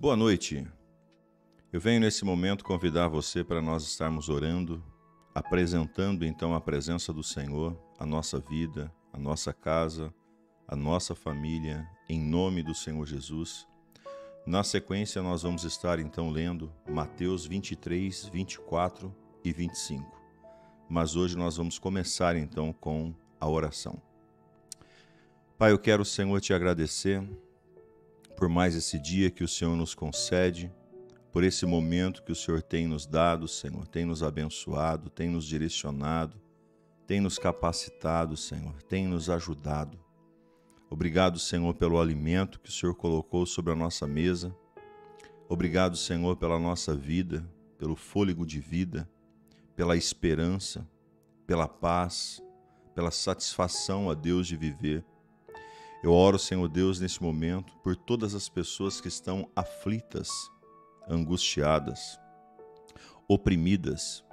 Boa noite. Eu venho nesse momento convidar você para nós estarmos orando, apresentando então a presença do Senhor, a nossa vida, a nossa casa, a nossa família, em nome do Senhor Jesus. Na sequência, nós vamos estar então lendo Mateus 23, 24 e 25. Mas hoje nós vamos começar então com a oração. Pai, eu quero, Senhor, te agradecer por mais esse dia que o Senhor nos concede, por esse momento que o Senhor tem nos dado, Senhor, tem nos abençoado, tem nos direcionado, tem nos capacitado, Senhor, tem nos ajudado. Obrigado, Senhor, pelo alimento que o Senhor colocou sobre a nossa mesa. Obrigado, Senhor, pela nossa vida, pelo fôlego de vida, pela esperança, pela paz, pela satisfação, a Deus, de viver. Eu oro, Senhor Deus, nesse momento, por todas as pessoas que estão aflitas, angustiadas, oprimidas,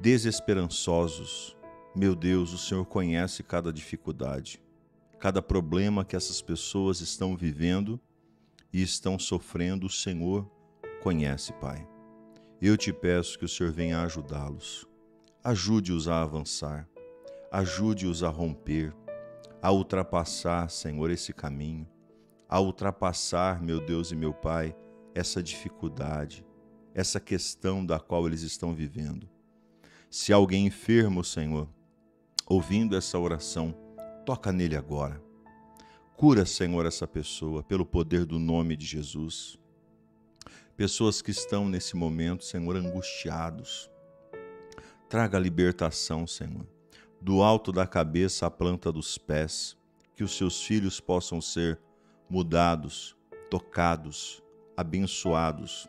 desesperançosos. Meu Deus, o Senhor conhece cada dificuldade, cada problema que essas pessoas estão vivendo e estão sofrendo, o Senhor conhece, Pai. Eu te peço que o Senhor venha ajudá-los. Ajude-os a avançar, ajude-os a romper, a ultrapassar, Senhor, esse caminho, a ultrapassar, meu Deus e meu Pai, essa dificuldade, essa questão da qual eles estão vivendo. Se alguém enfermo, Senhor, ouvindo essa oração, toca nele agora. Cura, Senhor, essa pessoa, pelo poder do nome de Jesus. Pessoas que estão nesse momento, Senhor, angustiados. Traga libertação, Senhor, do alto da cabeça à planta dos pés, que os seus filhos possam ser mudados, tocados, abençoados,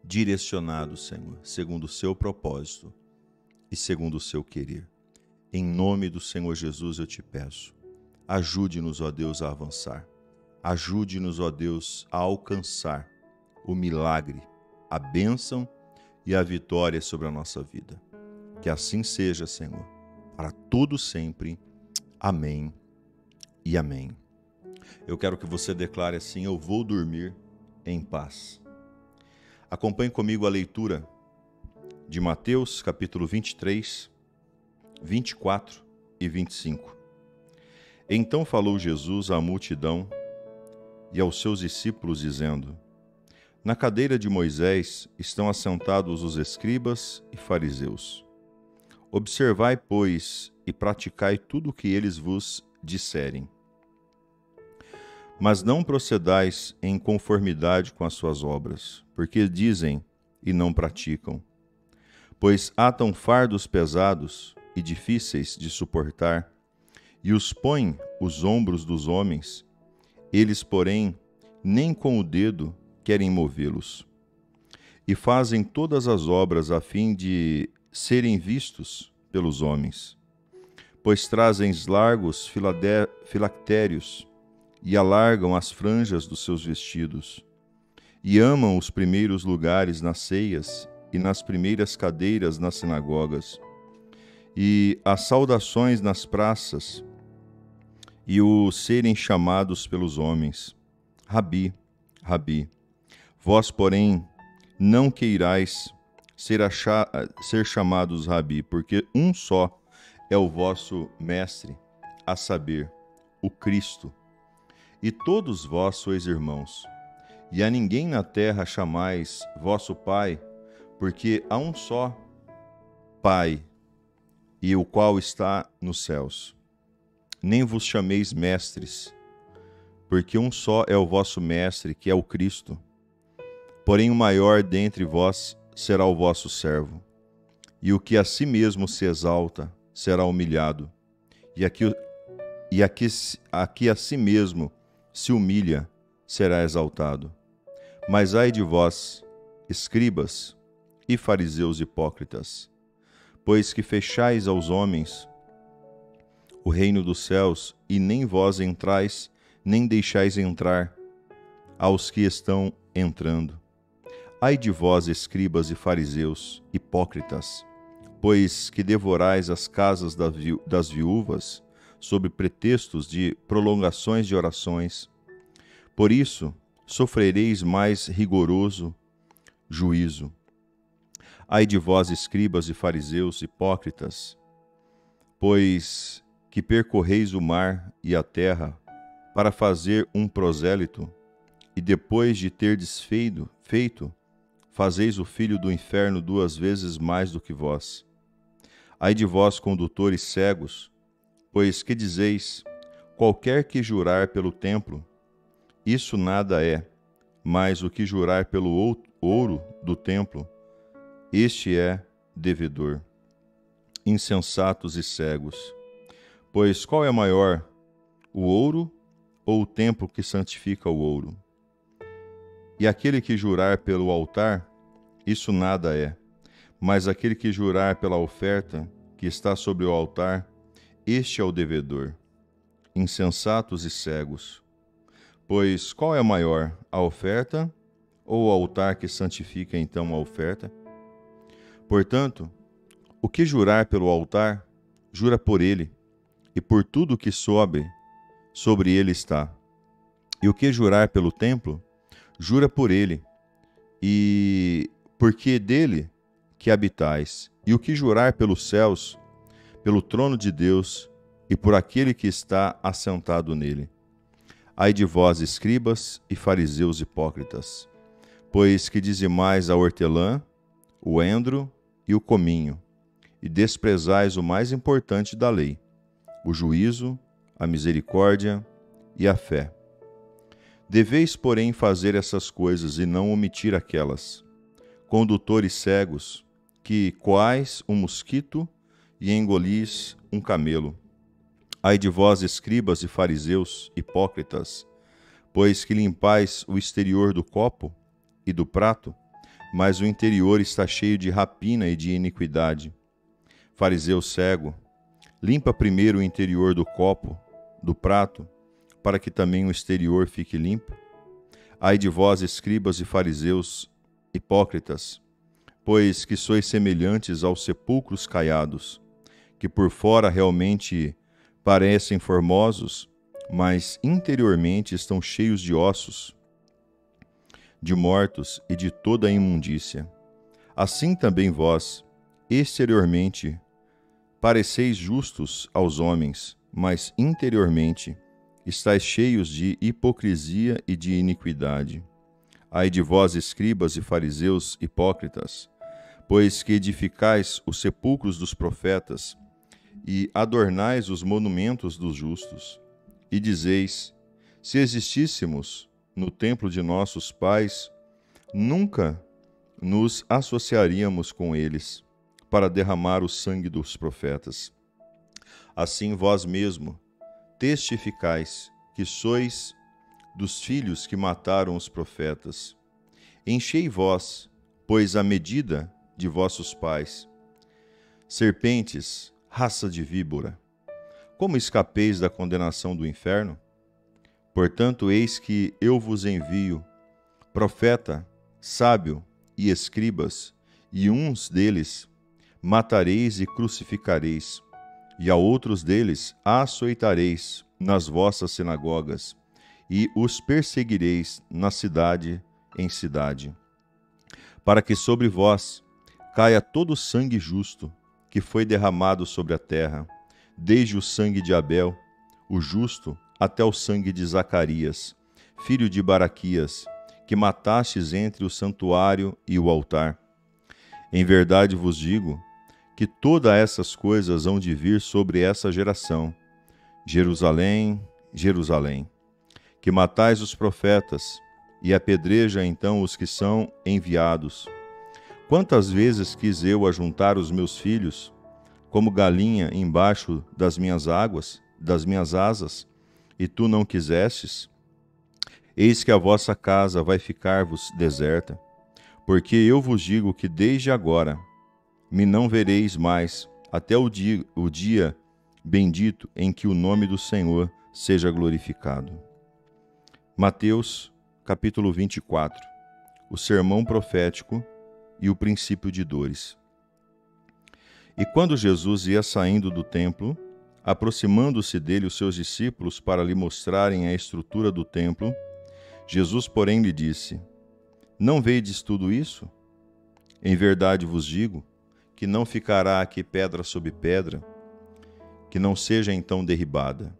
direcionados, Senhor, segundo o seu propósito e segundo o seu querer. Em nome do Senhor Jesus eu te peço, ajude-nos, ó Deus, a avançar. Ajude-nos, ó Deus, a alcançar o milagre, a bênção e a vitória sobre a nossa vida. Que assim seja, Senhor, para tudo sempre. Amém e amém. Eu quero que você declare assim: eu vou dormir em paz. Acompanhe comigo a leitura de Mateus, capítulo 23, 24 e 25. Então falou Jesus à multidão e aos seus discípulos, dizendo: na cadeira de Moisés estão assentados os escribas e fariseus. Observai, pois, e praticai tudo o que eles vos disserem. Mas não procedais em conformidade com as suas obras, porque dizem e não praticam. Pois atam fardos pesados e difíceis de suportar, e os põem os ombros dos homens, eles, porém, nem com o dedo querem movê-los. E fazem todas as obras a fim de serem vistos pelos homens, pois trazem largos filactérios e alargam as franjas dos seus vestidos, e amam os primeiros lugares nas ceias e nas primeiras cadeiras nas sinagogas, e as saudações nas praças, e o serem chamados pelos homens, Rabi, Rabi. Vós, porém, não queirais ser chamados Rabi, porque um só é o vosso mestre, a saber, o Cristo. E todos vós sois irmãos. E a ninguém na terra chamais vosso Pai, porque há um só Pai, e o qual está nos céus. Nem vos chameis mestres, porque um só é o vosso mestre, que é o Cristo. Porém o maior dentre vós será o vosso servo. E o que a si mesmo se exalta será humilhado, e aqui a si mesmo se humilha será exaltado. Mas ai de vós, escribas e fariseus hipócritas, pois que fechais aos homens o reino dos céus, e nem vós entrais, nem deixais entrar aos que estão entrando. Ai de vós, escribas e fariseus, hipócritas, pois que devorais as casas das viúvas, sob pretextos de prolongações de orações. Por isso, sofrereis mais rigoroso juízo. Ai de vós, escribas e fariseus hipócritas, pois que percorreis o mar e a terra para fazer um prosélito, e depois de terdes feito, fazeis o filho do inferno 2 vezes mais do que vós. Ai de vós, condutores cegos, pois que dizeis, qualquer que jurar pelo templo, isso nada é, mas o que jurar pelo ouro do templo, este é devedor. Insensatos e cegos, pois qual é maior, o ouro ou o templo que santifica o ouro? E aquele que jurar pelo altar, isso nada é, mas aquele que jurar pela oferta que está sobre o altar, este é o devedor. Insensatos e cegos, pois qual é maior, a oferta ou o altar que santifica então a oferta? Portanto, o que jurar pelo altar, jura por ele, e por tudo que sobe, sobre ele está. E o que jurar pelo templo, jura por ele, e porque dele que habitais. E o que jurar pelos céus, pelo trono de Deus, e por aquele que está assentado nele. Ai de vós, escribas e fariseus hipócritas, pois que dizimais a hortelã, o endro e o cominho, e desprezais o mais importante da lei, o juízo, a misericórdia e a fé. Deveis, porém, fazer essas coisas e não omitir aquelas. Condutores cegos, que coais um mosquito e engolis um camelo. Ai de vós, escribas e fariseus, hipócritas, pois que limpais o exterior do copo e do prato, mas o interior está cheio de rapina e de iniquidade. Fariseu cego, limpa primeiro o interior do copo, do prato, para que também o exterior fique limpo. Ai de vós, escribas e fariseus, hipócritas, pois que sois semelhantes aos sepulcros caiados, que por fora realmente parecem formosos, mas interiormente estão cheios de ossos, de mortos e de toda a imundícia. Assim também vós, exteriormente, pareceis justos aos homens, mas interiormente estáis cheios de hipocrisia e de iniquidade. Ai de vós, escribas e fariseus hipócritas, pois que edificais os sepulcros dos profetas e adornais os monumentos dos justos, e dizeis, se existíssemos no templo de nossos pais, nunca nos associaríamos com eles para derramar o sangue dos profetas. Assim vós mesmo testificais que sois dos filhos que mataram os profetas. Enchei vós, pois, a medida de vossos pais. Serpentes, raça de víbora, como escapeis da condenação do inferno? Portanto, eis que eu vos envio, profeta, sábio e escribas, e uns deles matareis e crucificareis, e a outros deles açoitareis nas vossas sinagogas, e os perseguireis na cidade em cidade, para que sobre vós caia todo o sangue justo que foi derramado sobre a terra, desde o sangue de Abel, o justo, até o sangue de Zacarias, filho de Baraquias, que matastes entre o santuário e o altar. Em verdade vos digo que todas essas coisas hão de vir sobre essa geração. Jerusalém, Jerusalém, que matais os profetas e apedreja então os que são enviados. Quantas vezes quis eu ajuntar os meus filhos, como galinha embaixo das minhas asas, e tu não quisestes? Eis que a vossa casa vai ficar-vos deserta, porque eu vos digo que desde agora me não vereis mais, até o dia bendito em que o nome do Senhor seja glorificado. Mateus, capítulo 24, o sermão profético e o princípio de dores. E quando Jesus ia saindo do templo, aproximando-se dele os seus discípulos para lhe mostrarem a estrutura do templo, Jesus, porém, lhe disse: Não vedes tudo isso? Em verdade vos digo que não ficará aqui pedra sobre pedra, que não seja então derribada.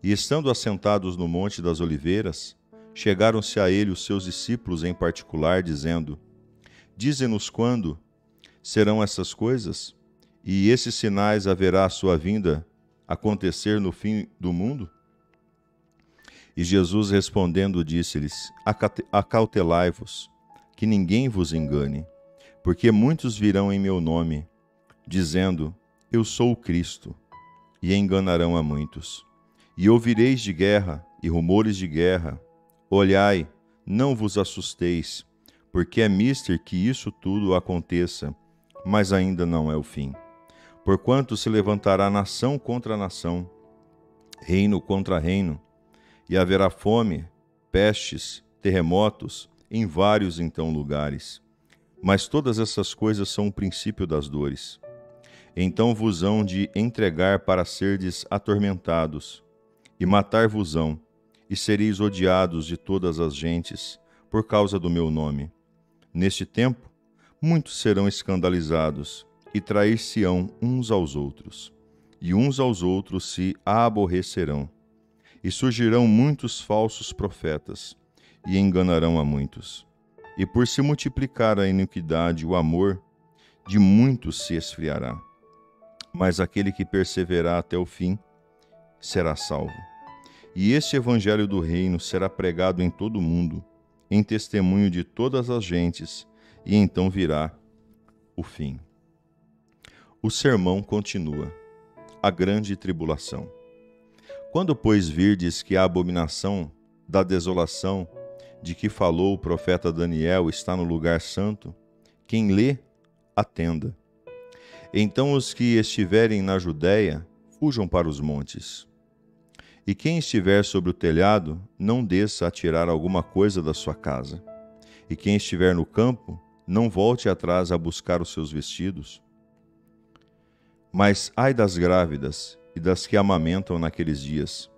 E estando assentados no Monte das Oliveiras, chegaram-se a ele os seus discípulos em particular, dizendo: Dize-nos quando serão essas coisas? E esses sinais haverá a sua vinda acontecer no fim do mundo? E Jesus respondendo disse-lhes: Acautelai-vos, que ninguém vos engane, porque muitos virão em meu nome, dizendo: Eu sou o Cristo, e enganarão a muitos. E ouvireis de guerra e rumores de guerra. Olhai, não vos assusteis, porque é mister que isso tudo aconteça, mas ainda não é o fim. Porquanto se levantará nação contra nação, reino contra reino, e haverá fome, pestes, terremotos, em vários então lugares. Mas todas essas coisas são o princípio das dores. Então vos hão de entregar para serdes atormentados, e matar-vos-ão, e sereis odiados de todas as gentes, por causa do meu nome. Neste tempo, muitos serão escandalizados, e trair-se-ão uns aos outros, e uns aos outros se aborrecerão. E surgirão muitos falsos profetas, e enganarão a muitos. E por se multiplicar a iniquidade, o amor de muitos se esfriará. Mas aquele que perseverar até o fim será salvo. E este evangelho do reino será pregado em todo o mundo, em testemunho de todas as gentes, e então virá o fim. O sermão continua. A grande tribulação. Quando, pois, virdes que a abominação da desolação de que falou o profeta Daniel está no lugar santo, quem lê, atenda. Então os que estiverem na Judéia, fujam para os montes. E quem estiver sobre o telhado, não desça a tirar alguma coisa da sua casa. E quem estiver no campo, não volte atrás a buscar os seus vestidos. Mas ai das grávidas e das que amamentam naqueles dias.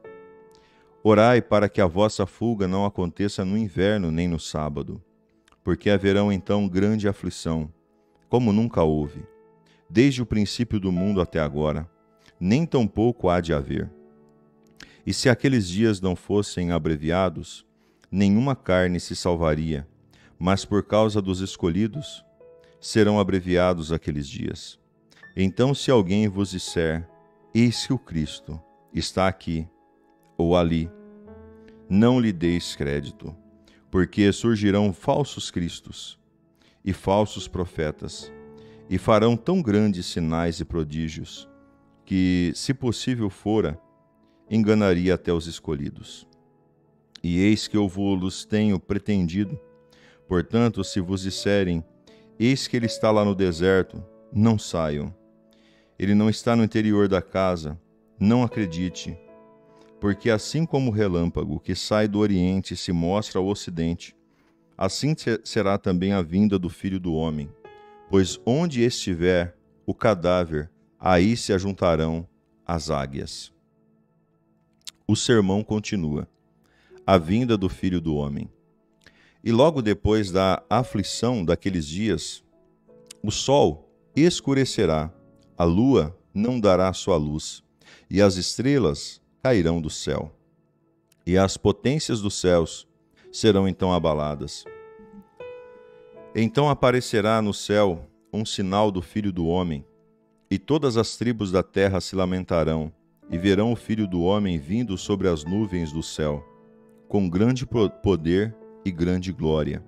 Orai para que a vossa fuga não aconteça no inverno nem no sábado, porque haverão então grande aflição, como nunca houve, desde o princípio do mundo até agora, nem tampouco há de haver. E se aqueles dias não fossem abreviados, nenhuma carne se salvaria, mas por causa dos escolhidos, serão abreviados aqueles dias. Então, se alguém vos disser: Eis que o Cristo está aqui ou ali, não lhe deis crédito, porque surgirão falsos cristos e falsos profetas, e farão tão grandes sinais e prodígios, que, se possível fora, enganaria até os escolhidos. E eis que eu vos tenho pretendido. Portanto, se vos disserem: Eis que ele está lá no deserto, não saiam. Ele não está no interior da casa, não acredite. Porque assim como o relâmpago que sai do Oriente e se mostra ao Ocidente, assim será também a vinda do Filho do Homem. Pois onde estiver o cadáver, aí se ajuntarão as águias. O sermão continua. A vinda do Filho do Homem. E logo depois da aflição daqueles dias, o sol escurecerá, a lua não dará sua luz, e as estrelas cairão do céu. E as potências dos céus serão então abaladas. Então aparecerá no céu um sinal do Filho do Homem, e todas as tribos da terra se lamentarão, e verão o Filho do Homem vindo sobre as nuvens do céu, com grande poder e grande glória.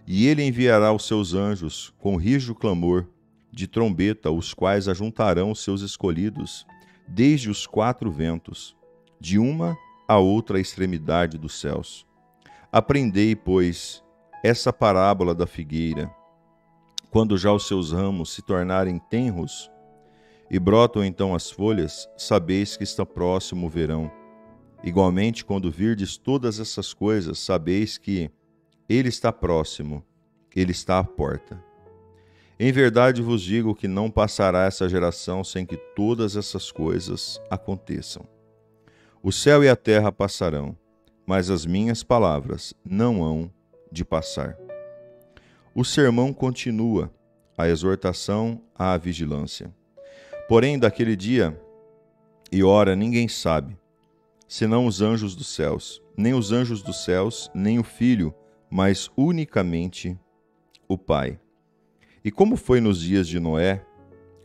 E ele enviará os seus anjos com rijo clamor de trombeta, os quais ajuntarão os seus escolhidos desde os quatro ventos, de uma a outra extremidade dos céus. Aprendei, pois, essa parábola da figueira. Quando já os seus ramos se tornarem tenros e brotam então as folhas, sabeis que está próximo o verão. Igualmente, quando virdes todas essas coisas, sabeis que ele está próximo, ele está à porta. Em verdade vos digo que não passará essa geração sem que todas essas coisas aconteçam. O céu e a terra passarão, mas as minhas palavras não hão de passar. O sermão continua, a exortação à vigilância. Porém, daquele dia e hora ninguém sabe, senão os anjos dos céus, nem os anjos dos céus, nem o Filho, mas unicamente o Pai. E como foi nos dias de Noé,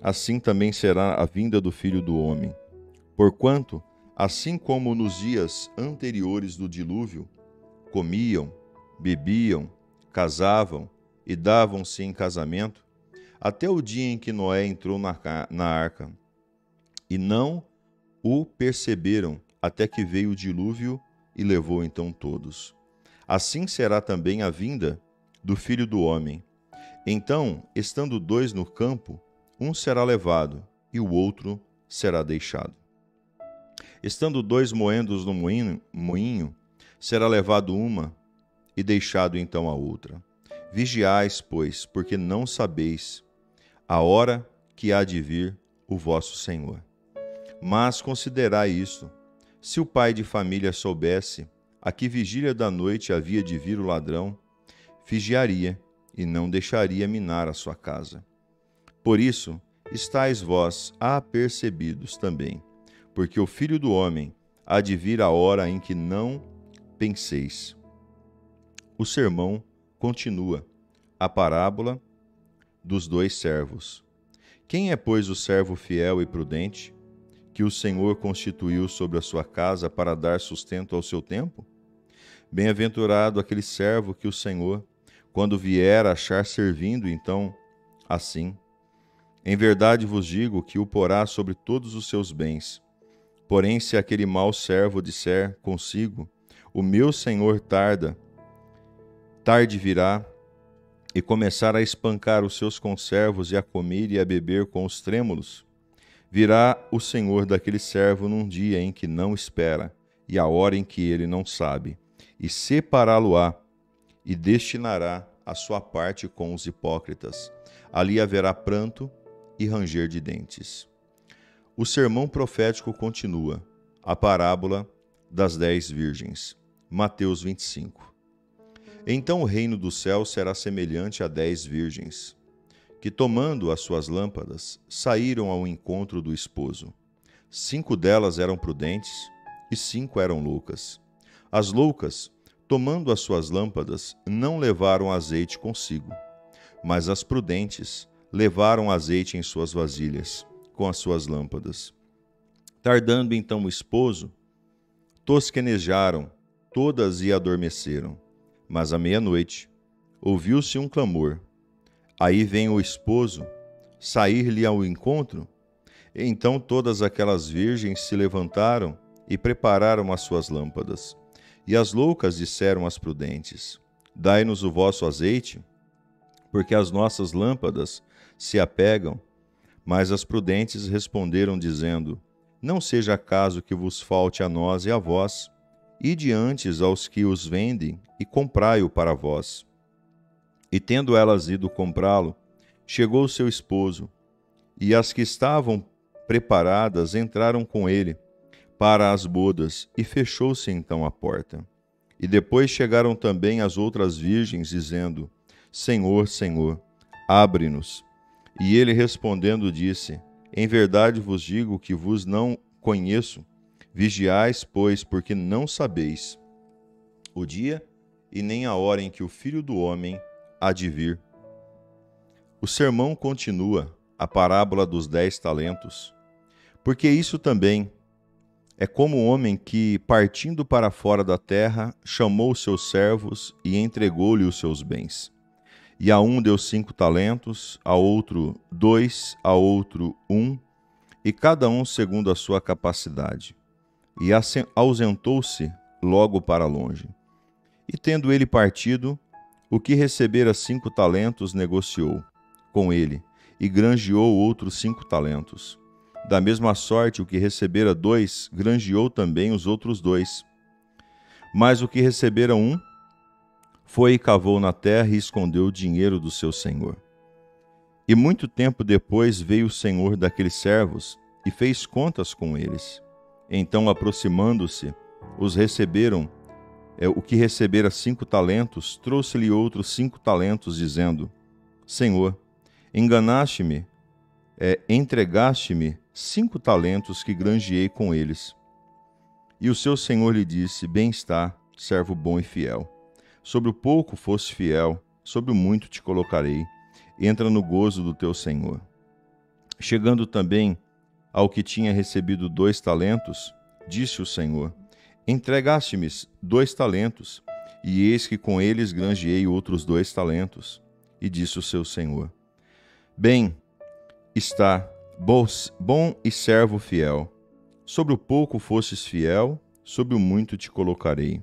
assim também será a vinda do Filho do Homem. Porquanto, assim como nos dias anteriores do dilúvio, comiam, bebiam, casavam e davam-se em casamento, até o dia em que Noé entrou na arca, e não o perceberam até que veio o dilúvio e levou então todos. Assim será também a vinda do Filho do Homem. Então, estando dois no campo, um será levado e o outro será deixado. Estando dois moendos no moinho, será levado uma e deixado então a outra. Vigiais, pois, porque não sabeis a hora que há de vir o vosso Senhor. Mas considerai isto: se o pai de família soubesse a que vigília da noite havia de vir o ladrão, vigiaria e não deixaria minar a sua casa. Por isso, estáis vós apercebidos também, porque o Filho do Homem há de vir a hora em que não penseis. O sermão continua, a parábola dos dois servos. Quem é, pois, o servo fiel e prudente, que o Senhor constituiu sobre a sua casa para dar sustento ao seu tempo? Bem-aventurado aquele servo que o Senhor, quando vier, achar servindo, então, assim. Em verdade vos digo que o porá sobre todos os seus bens. Porém, se aquele mau servo disser consigo, o meu Senhor tarde virá, e começar a espancar os seus conservos e a comer e a beber com os trêmulos, virá o Senhor daquele servo num dia em que não espera, e a hora em que ele não sabe, e separá-lo-á, e destinará a sua parte com os hipócritas. Ali haverá pranto e ranger de dentes. O sermão profético continua, a parábola das 10 virgens. Mateus 25. Então o reino do céu será semelhante a 10 virgens, que, tomando as suas lâmpadas, saíram ao encontro do esposo. 5 delas eram prudentes e 5 eram loucas. As loucas, tomando as suas lâmpadas, não levaram azeite consigo, mas as prudentes levaram azeite em suas vasilhas, com as suas lâmpadas. Tardando então o esposo, tosquenejaram todas e adormeceram. Mas à meia-noite ouviu-se um clamor. Aí vem o esposo, sair-lhe ao encontro. Então todas aquelas virgens se levantaram e prepararam as suas lâmpadas. E as loucas disseram às prudentes: Dai-nos o vosso azeite, porque as nossas lâmpadas se apegam. Mas as prudentes responderam, dizendo: Não seja acaso que vos falte a nós e a vós. Ide antes aos que os vendem e comprai-o para vós. E tendo elas ido comprá-lo, chegou seu esposo, e as que estavam preparadas entraram com ele para as bodas, e fechou-se então a porta. E depois chegaram também as outras virgens, dizendo: Senhor, Senhor, abre-nos. E ele respondendo disse: Em verdade vos digo que vos não conheço. Vigiais, pois, porque não sabeis o dia e nem a hora em que o Filho do Homem há de vir. O sermão continua, a parábola dos 10 talentos, porque isso também é como o homem que, partindo para fora da terra, chamou os seus servos e entregou-lhe os seus bens. E a um deu 5 talentos, a outro 2, a outro 1, e cada um segundo a sua capacidade. E ausentou-se logo para longe. E tendo ele partido, o que recebera 5 talentos negociou com ele, e granjeou outros 5 talentos. Da mesma sorte, o que recebera 2, granjeou também os outros 2. Mas o que recebera 1, foi e cavou na terra e escondeu o dinheiro do seu senhor. E muito tempo depois veio o senhor daqueles servos e fez contas com eles. Então, aproximando-se, os receberam o que recebera 5 talentos, trouxe-lhe outros 5 talentos, dizendo: Senhor, enganaste-me, entregaste-me 5 talentos que granjeei com eles. E o seu senhor lhe disse: Bem está, servo bom e fiel. Sobre o pouco foste fiel, sobre o muito te colocarei. Entra no gozo do teu senhor. Chegando também ao que tinha recebido 2 talentos, disse o Senhor: Entregaste-me 2 talentos, e eis que com eles granjeei outros 2 talentos. E disse o seu senhor: Bem está, bom e servo fiel. Sobre o pouco fostes fiel, sobre o muito te colocarei.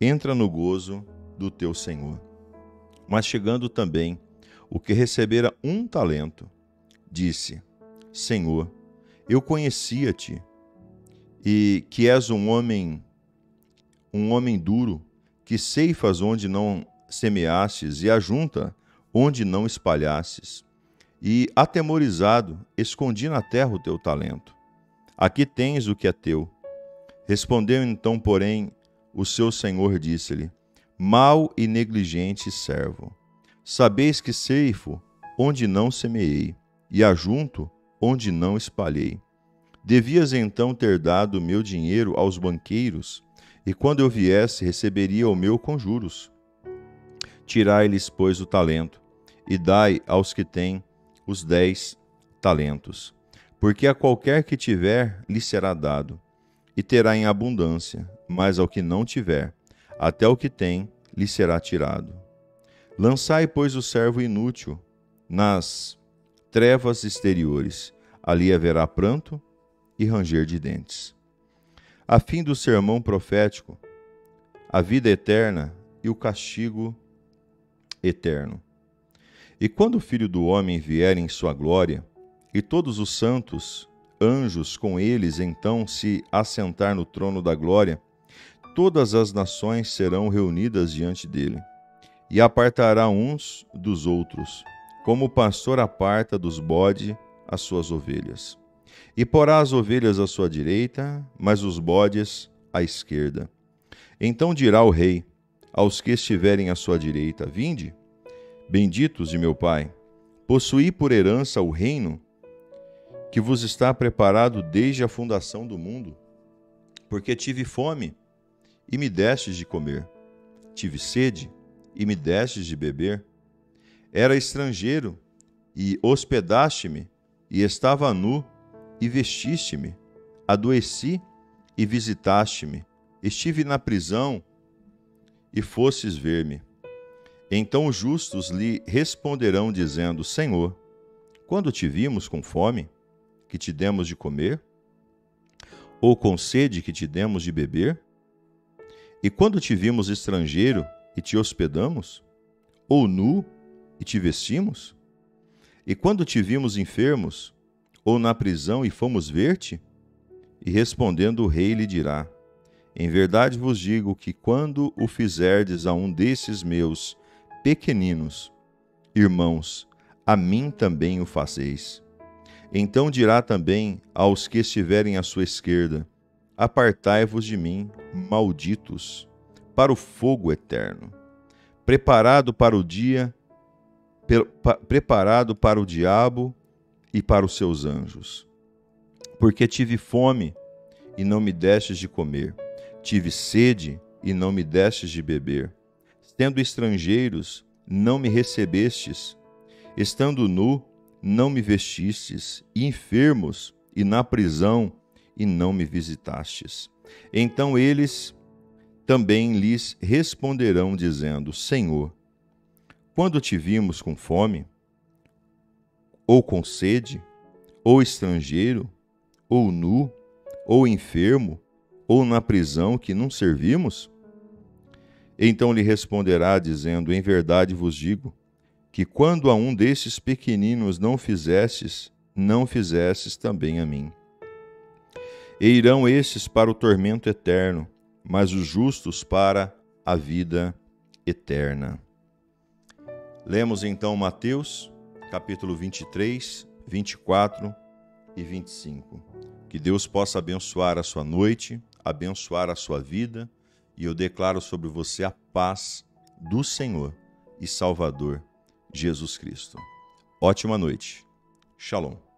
Entra no gozo do teu senhor. Mas chegando também o que recebera 1 talento, disse: Senhor, eu conhecia-te, e que és um homem duro, que ceifas onde não semeastes e ajunta onde não espalhastes. E, atemorizado, escondi na terra o teu talento. Aqui tens o que é teu. Respondeu então, porém, o seu senhor disse-lhe: Mau e negligente servo. Sabeis que ceifo onde não semeei, e ajunto onde não espalhei. Devias então ter dado o meu dinheiro aos banqueiros, e quando eu viesse, receberia o meu com juros. Tirai-lhes, pois, o talento, e dai aos que têm os 10 talentos. Porque a qualquer que tiver, lhe será dado, e terá em abundância, mas ao que não tiver, até o que tem, lhe será tirado. Lançai, pois, o servo inútil nas trevas exteriores. Ali haverá pranto e ranger de dentes. A fim do sermão profético, a vida eterna e o castigo eterno. E quando o Filho do Homem vier em sua glória, e todos os santos, anjos com eles, então se assentar no trono da glória, todas as nações serão reunidas diante dele, e apartará uns dos outros, como o pastor aparta dos bodes as suas ovelhas. E porá as ovelhas à sua direita, mas os bodes à esquerda. Então dirá o rei aos que estiverem à sua direita: Vinde, benditos de meu Pai, possuí por herança o reino que vos está preparado desde a fundação do mundo. Porque tive fome, e me destes de comer. Tive sede, e me destes de beber. Era estrangeiro, e hospedaste-me, e estava nu, e vestiste-me. Adoeci, e visitaste-me. Estive na prisão, e fostes ver-me. Então os justos lhe responderão, dizendo: Senhor, quando te vimos com fome, que te demos de comer? Ou com sede, que te demos de beber? E quando te vimos estrangeiro, e te hospedamos? Ou nu, e te vestimos? E quando te vimos enfermos, ou na prisão, e fomos ver-te? E respondendo o rei lhe dirá: Em verdade vos digo que quando o fizerdes a um desses meus pequeninos irmãos, a mim também o fazeis. Então dirá também aos que estiverem à sua esquerda: Apartai-vos de mim, malditos, para o fogo eterno, preparado para o diabo e para os seus anjos. Porque tive fome, e não me destes de comer. Tive sede, e não me destes de beber. Sendo estrangeiros, não me recebestes. Estando nu, não me vestistes. E enfermos, e na prisão, e não me visitastes. Então eles também lhes responderão, dizendo: Senhor, quando te vimos com fome, ou com sede, ou estrangeiro, ou nu, ou enfermo, ou na prisão, que não servimos? Então lhe responderá, dizendo: Em verdade vos digo, que quando a um desses pequeninos não fizestes também a mim. E irão estes para o tormento eterno, mas os justos para a vida eterna. Lemos então Mateus, capítulo 23, 24 e 25. Que Deus possa abençoar a sua noite, abençoar a sua vida, e eu declaro sobre você a paz do Senhor e Salvador Jesus Cristo. Ótima noite. Shalom.